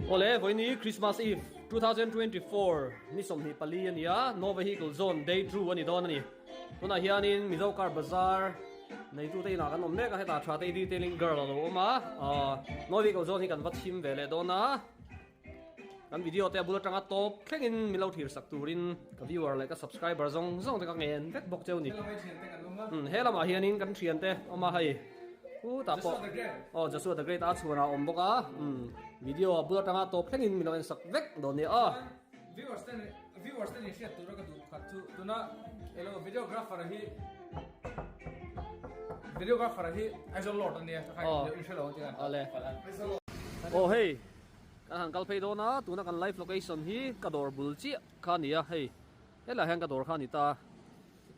Ole voini Christmas Eve 2024 ni somni pali ania no vehicle zone day 2 ani don ani tuna hianin Mizokar Bazaar nei tu te na kan omne ka heta thate detailing girl lo ma no vehicle zone hi kan vathim vele dona kan video te bullet tanga top thlengin milo thir sak turin ka viewer like a subscriber zong te ka ngen vek bok cheu ni hela ma hianin kan thian te oma hai tapo Joshua the Great a chuna om boka video bullet tanga top thlengin milo en sak vek don ni viewers ten share tu ra ka du khat tu na elo videographer hi aizol lot ani ka khai inshallah ti kan ale hey kan han kal phei do na tuna kan live location hi kador bulchi khania hey hela hang kador khani ta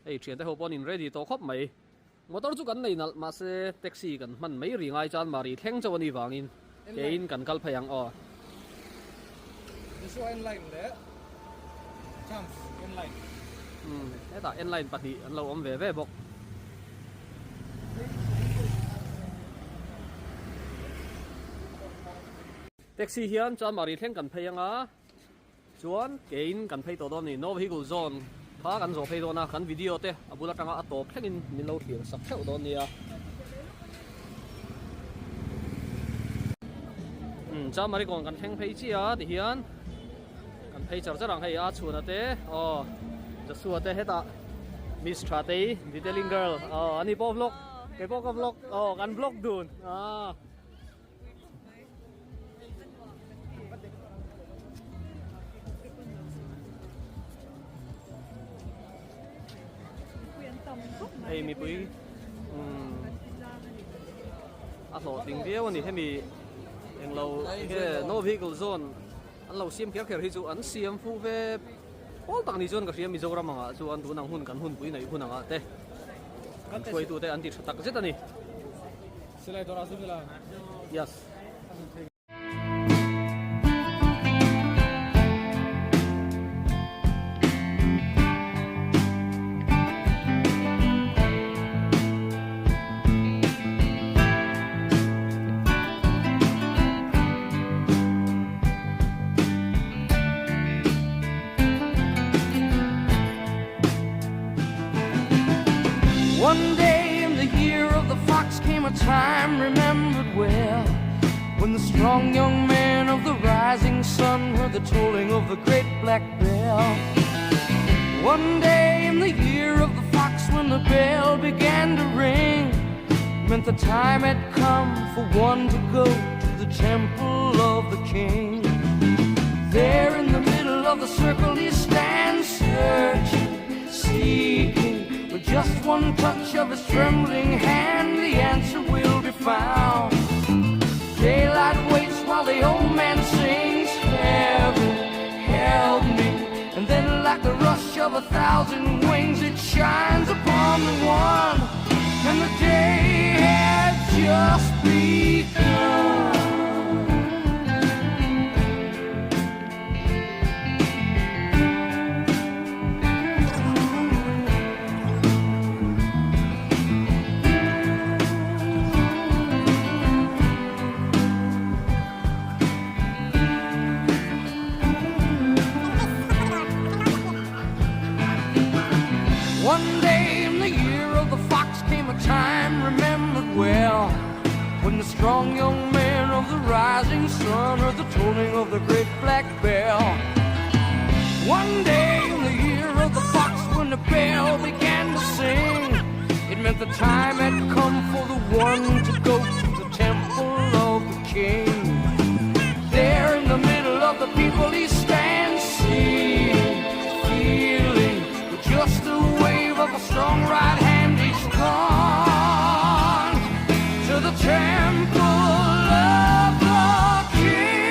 hey thian te ho pon in ready to khop mai motor chu kan nei nal ma se taxi kan man mai ringai chan mari thleng chawani wangin kein kan kal phayang this one line le chance in line eta en line pati an lo om ve bok taxi hian chan mari thleng kan phayanga chuan kein kan phei to don ni no vehicle zone pha kan zo phei do na kan video te abula tanga atop thlengin min lo thir sak theu don nia chan mari kon kan thleng phei chi a ti hian kan phei char charang hei a chuna te Joshua te heta Miss Trate detailing girl ani po vlog ke po ka vlog kan vlog dun hey mi pui lo ding dia ni hemi eng lo ke no vehicle zone an lo sim kher hi chu an siam fu ve all tang ni zone ka siam Mizoram anga chu an tu nang hun kan hun pui nei hun anga te kan khoi tu te an ti thatak zet ani silai dora zumila yes One day in the year of the fox came a time remembered well, when the strong young man of the rising sun heard the tolling of the great black bell. One day in the year of the fox, when the bell began to ring, meant the time had come for one to go to the temple of the king. There in the middle of the circle he stands, searching, seeking. With just one touch of his trembling hand, the answer will be found. Daylight waits while the old man sings, heaven help me. And then like the rush of 1,000 wings, it shines upon the one, and the day had just begun. One day in the year of the fox came a time remembered well, when the strong young man of the rising sun heard the tolling of the great black bell. One day in the year of the fox, when the bell began to sing, it meant the time had come for the one to go to the temple of the king. There in the middle of the people he stands, seeing, feeling, with just a wave of a strong right hand, he's gone to the temple of the king.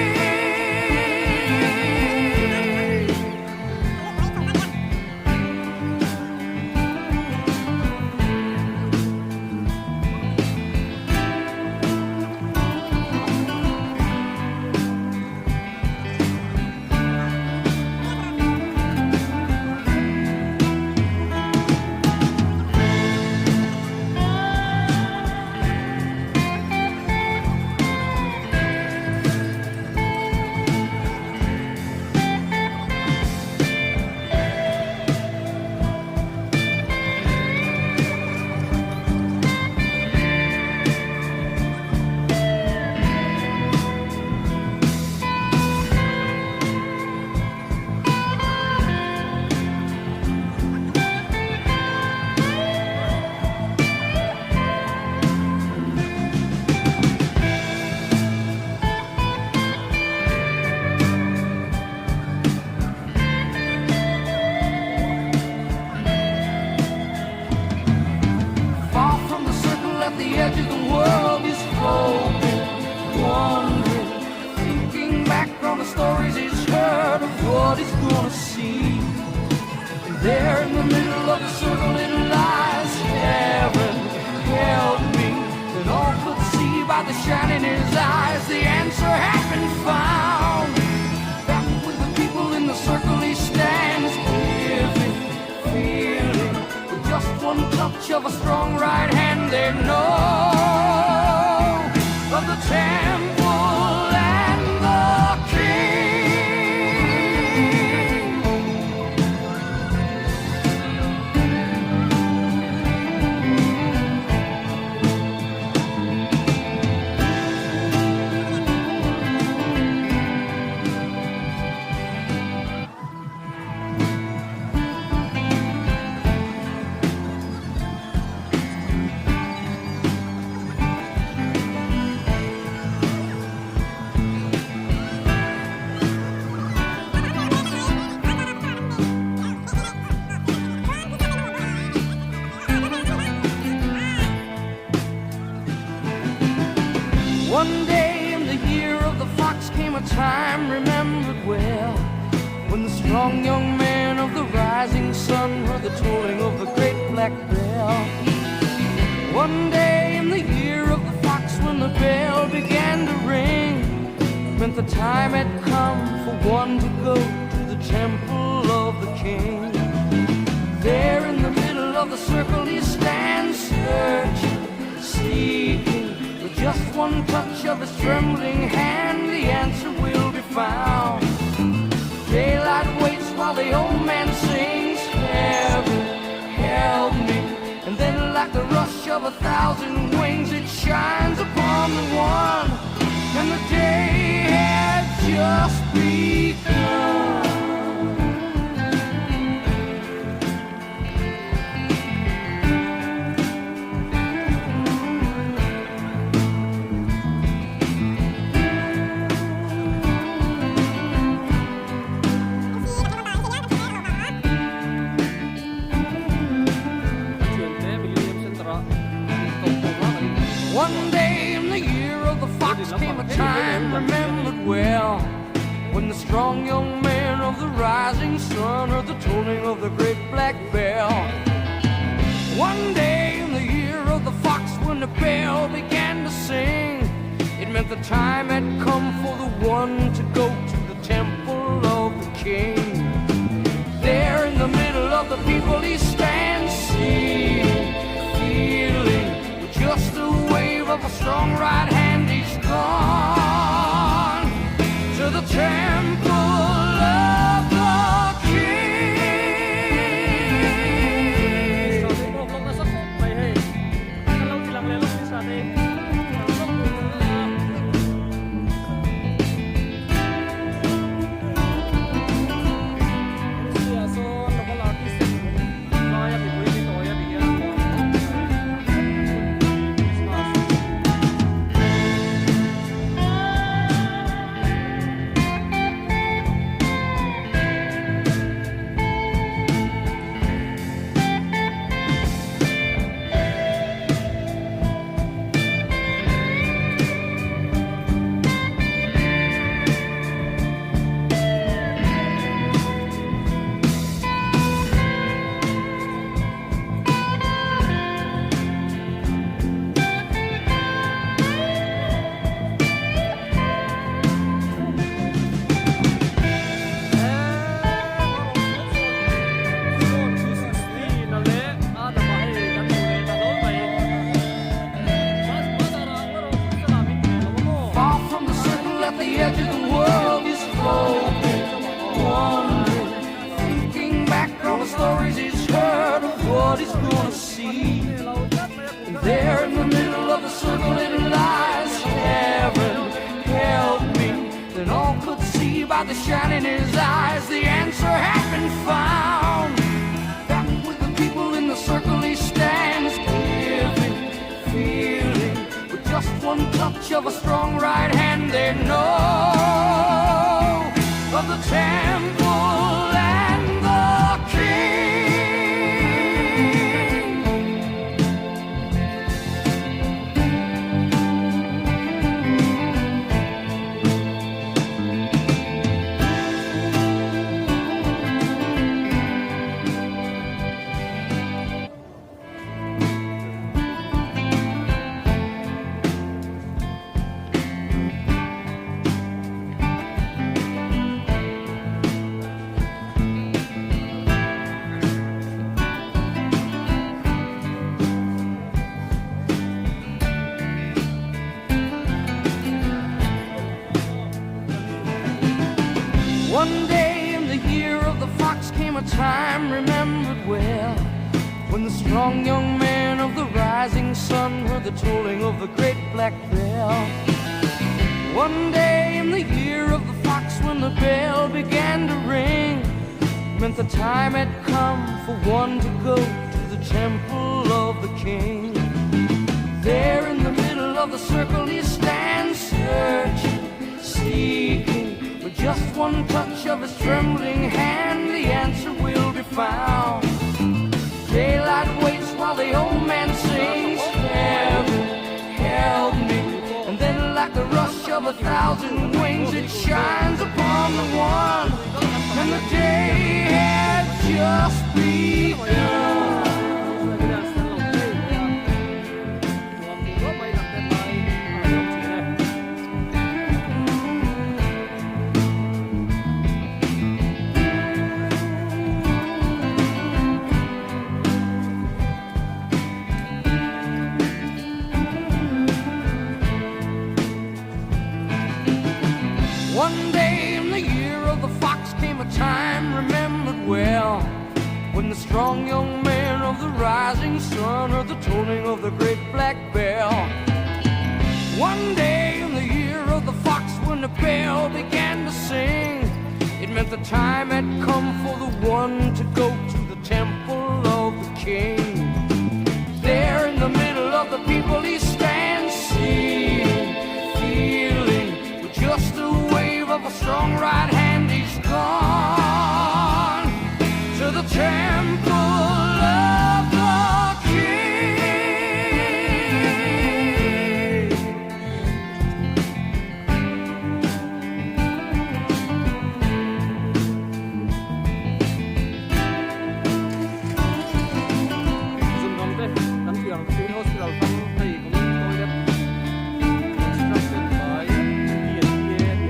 what he's gonna see. And there in the middle of the circle it lies, heaven help me. Then all could see by the shine in his eyes, the answer had been found. Back with the people in the circle he stands, giving, feeling, with just one touch of a strong right hand they know of the temple and the king. One day in the year of the fox came a time remembered well, when the strong young man of the rising sun heard the tolling of the great black bell. One day in the year of the fox, when the bell began to ring, meant the time had come for one to go to the temple of the king. There in the middle of the circle he stands, searching, seeking. With just one touch of his trembling hand, the answer will be found. Daylight waits while the old man sings, heaven help me. And then like the rush of 1,000 wings, it shines upon the one, and the day had just begun. One day in the year of the fox came a time remembered well, when the strong young man of the rising sun heard the tolling of the great black bell. One day in the year of the fox, when the bell began to sing, it meant the time had come for the one to go to the temple of the king. There in the middle of the people he stands, seeing, feeling, with just a wave of a strong right hand he's gone to the temple of the king. There in the middle of the circle it lies, heaven help me. Then all could see by the shine in his eyes, the answer had been found. Back with the people in the circle he stands, giving, feeling, with just one touch of a strong right hand they know of the temple and the king. One day in the year of the fox came a time remembered well, when the strong young man of the rising sun heard the tolling of the great black bell. One day in the year of the fox, when the bell began to ring, meant the time had come for one to go to the temple of the king. There in the middle of the circle he stands, searching, seeking. With just one touch of his trembling hand, the answer will be found. Daylight waits while the old man sings, heaven, help me. And then like the rush of 1,000 wings, it shines upon the one, and the day had just begun. One day in the year of the fox came a time remembered well, when the strong young man of the rising sun heard the tolling of the great black bell. One day in the year of the fox, when the bell began to sing, it meant the time had come for the one to go to the temple of the king. There in the middle of the people he stands, seeing, feeling, with just a wave of a strong right hand, he's gone to the temple of the king. Zoom nóng thế, tấn trưởng Queen Hospital thăm thầy cũng tôi đấy. Constructed by DNPA,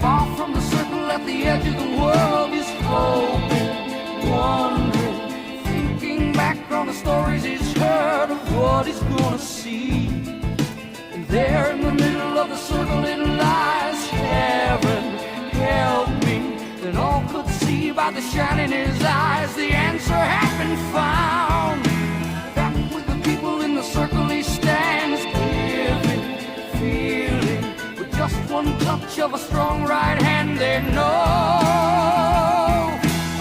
Far from the circle at the edge of the world, he's hoping, wondering, thinking back on the stories he's heard of what he's gonna see. And there in the middle of the circle it lies, heaven, help me. Then all could see by the shine in his eyes, the answer had been found. Back with the people in the circle he stands, giving, feeling. With just one touch of a strong right hand, they know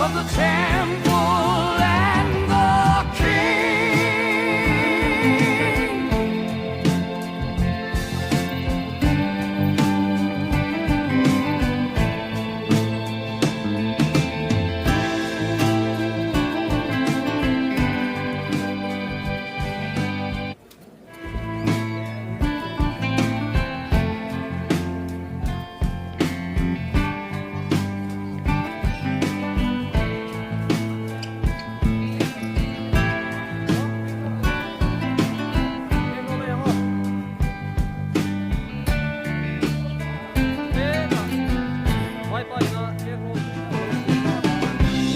of the temple and the king.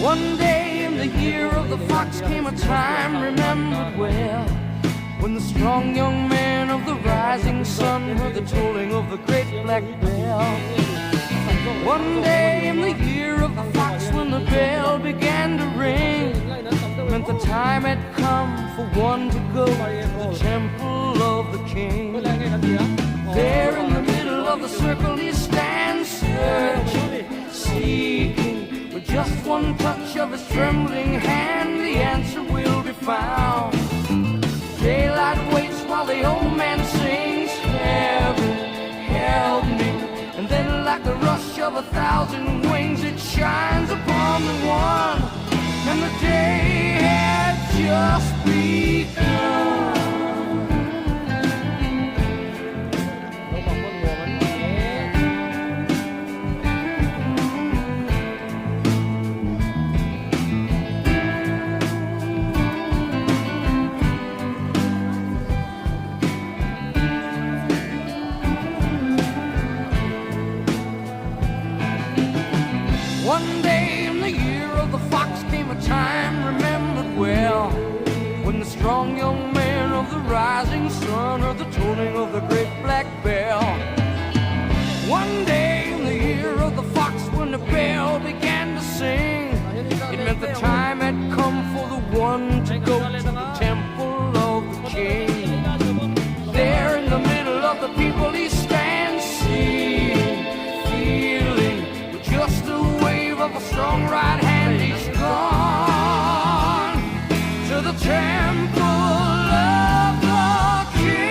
One day in the year of the fox came a time remembered well, when the strong young man of the rising sun heard the tolling of the great black bell. One day in the year of the fox, when the bell began to ring, meant the time had come for one to go to the temple of the king. There in the middle of the circle he stands, searching, seeking. With just one touch of his trembling hand, the answer will be found. Daylight waits while the old man sings, heaven, help me. And then like of 1,000 wings, it shines upon the one, and the day had just begun. One day in the year of the fox came a time remembered well, when the strong young man of the rising sun heard the tolling of the great black bell. One day in the year of the fox, when the bell began to sing, it meant the time had come for the one to go to the temple of the king. There in the middle of the people he stands, seeing, feeling, with just a wave of a strong right hand, he's gone to the temple of the king.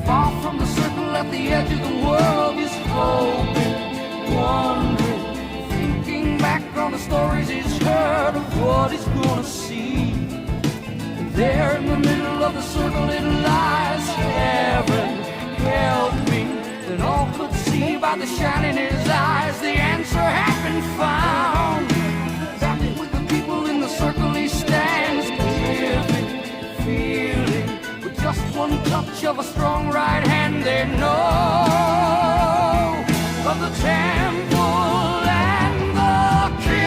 Far from the circle at the edge of the world, he's hoping, wondering, thinking back on the stories he's heard of what he's gonna see. And there in the middle of the circle it lies, heaven, help me. Then all could see by the shine in his eyes, the answer had been found. Back with the people in the circle he stands, giving, feeling, with just one touch of a strong right hand, they know of the temple and the king.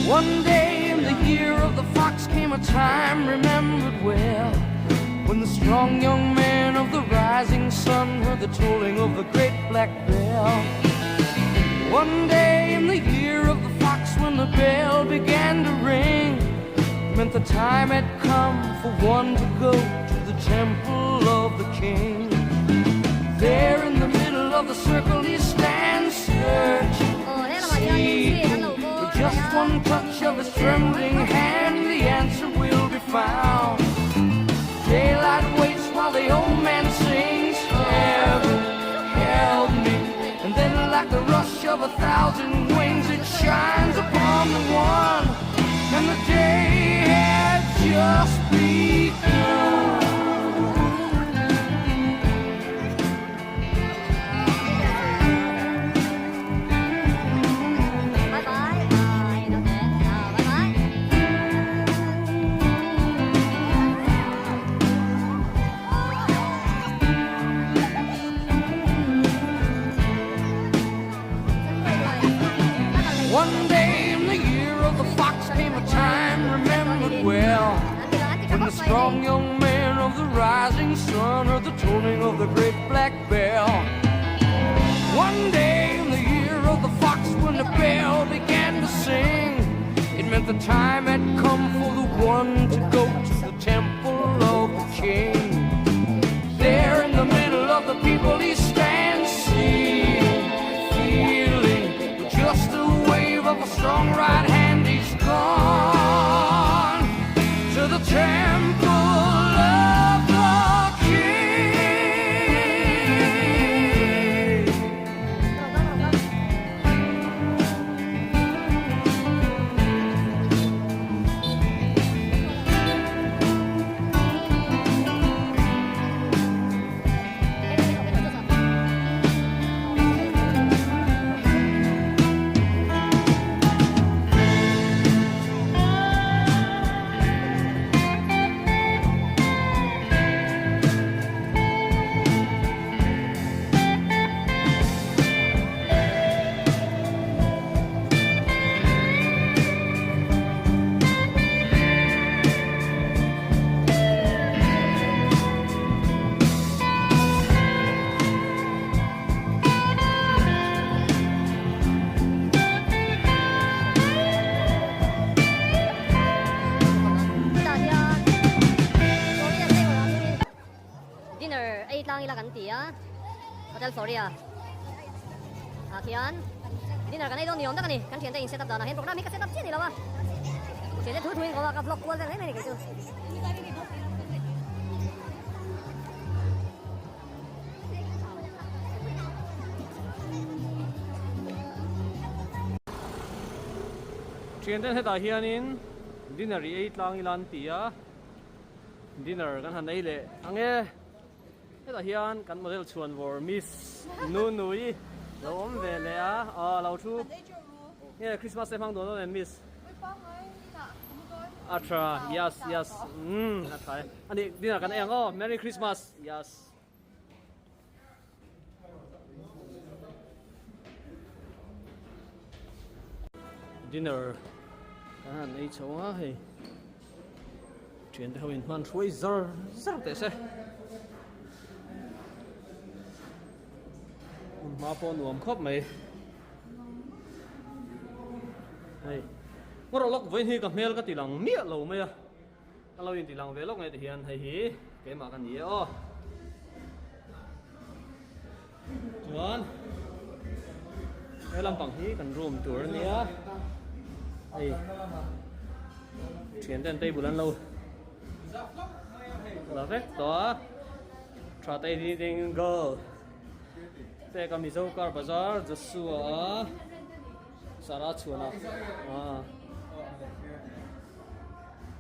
One day in the year of the fox came a time remembered well, when the strong young man of the rising sun heard the tolling of the great black bell. One day in the year of the fox, when the bell began to ring, meant the time had come for one to go to the temple of the king. There in the middle of the circle he stands, searching, seeking, with just one touch of his trembling hand, the answer will be found. Daylight waits while the old man sings, heaven, help me. And then like the rush of 1,000 wings, it shines upon the one, and the day had just begun. One day in the year of the fox came a time remembered well, when the strong young man of of the rising sun, heard the tolling of the great black bell. One day in the year of the fox, when the bell began to sing, it meant the time had come for the one to go to the temple of the king. There in the middle of the people he stands, seeing, feeling, with just a wave of a strong right hand he's gone to the temple of the king. Dinner 8 lang ila kanti ya. Hotel Floria. Kian. Dinner kan idong niom da kan ni. Kan thian da in set up da na hen program hi ka set up chi ni la wa. Thian da thu thu ko ka vlog ko da nei ke chu. Trian den heta hianin dinner 8 lang ilan tia dinner kan han nei le ange heta hian kan model chuan vor miss nui lo om ve le a lo thu yeah Christmas em hang do no miss Atra yes athai ani dinner kan eng oh Merry Christmas yes dinner kan ei chawa hei chuyện theo in man suy zar te se ma po nuam khop mai hei ngor lok voi hi ka mel ka tilang mia lo mai a lo in tilang ve lok ngai te hian hei hi ke ma kan ni o chuan lam pang hi kan room tour nia hei chuyện den tây bulan lâu là vết đó trà tây đi đến go thế còn mình dâu car bazaar just xua sara chuana